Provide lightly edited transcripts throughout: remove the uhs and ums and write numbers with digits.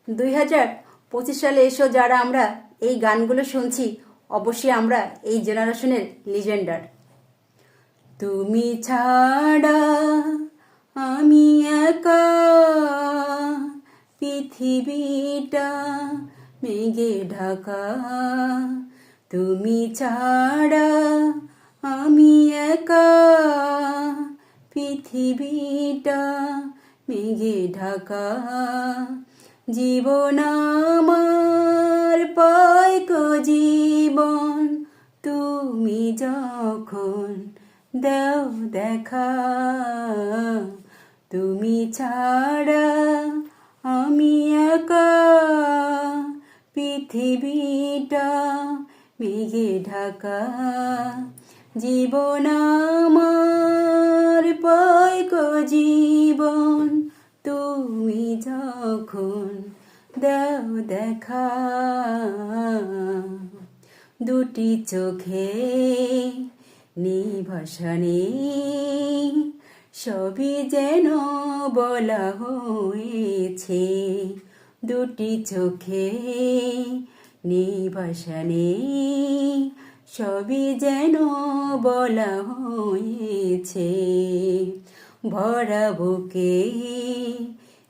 2025 সালে এসেও যারা আমরা এই গানগুলো শুনছি, অবশ্যই আমরা এই জেনারেশনের লিজেন্ডার। তুমি ছাড়া আমি একা, পৃথিবীটা মেঘে ঢাকা। তুমি ছাড়া আমি একা, পৃথিবীটা মেঘে ঢাকা। জীবন আমার পায় গো জীবন, তুমি যখন দাও দেখা। তুমি ছাড়া আমি একা, পৃথিবীটা মেঘে ঢাকা। জীবন আমার পায় গো জীবন, তুমি যখন দাও দেখা। দুটি চোখে নেই ভাষা নেই, সবই যেন বলা হয়েছে। দুটি চোখে নেই ভাষা নেই, সবই যেন বলা হয়েছে। ভরা বুকে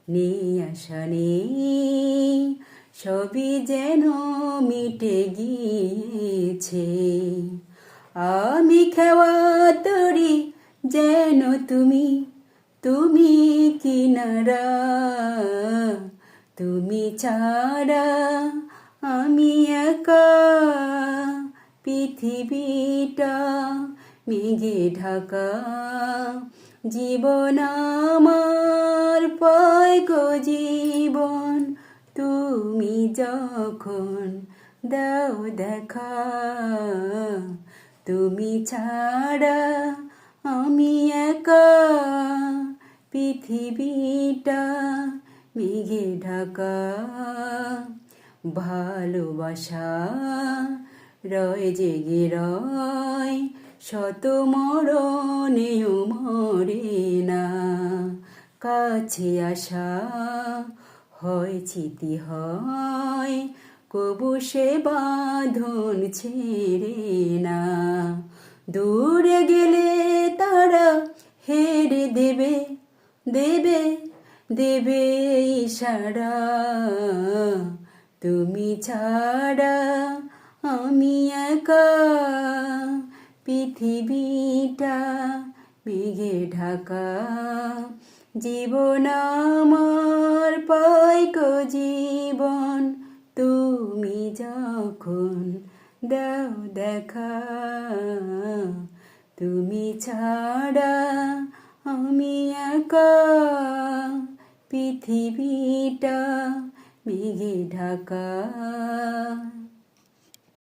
নেই আশা নেই, সবই যেন মিটে গিয়েছে। আমি খেওয়া তরি যেন তুমি, তুমি কিনারা। তুমি ছাড়া আমি একা, পৃথিবীটা মেঘে ঢাকা। জীবন আমার পায় গো জীবন, তুমি যখন দাও দেখা। তুমি ছাড়া আমি একা, পৃথিবীটা মেঘে ঢাকা। ভালোবাসা রয় জেগে রয়, শত মরণেও মরে না। কাছে আসা হয় স্মৃতি হয়, কবু সে বাঁধন ছেড়ে না। দূরে গেলে তারা হেরে দেবে, দেবে দেবে ইশারা। তুমি ছাড়া আমি একা, পৃথিবীটা মেঘে ঢাকা। জীবন আমার পায় গো জীবন, তুমি যখন দাও দেখা। তুমি ছাড়া আমি একা, পৃথিবীটা মেঘে ঢাকা।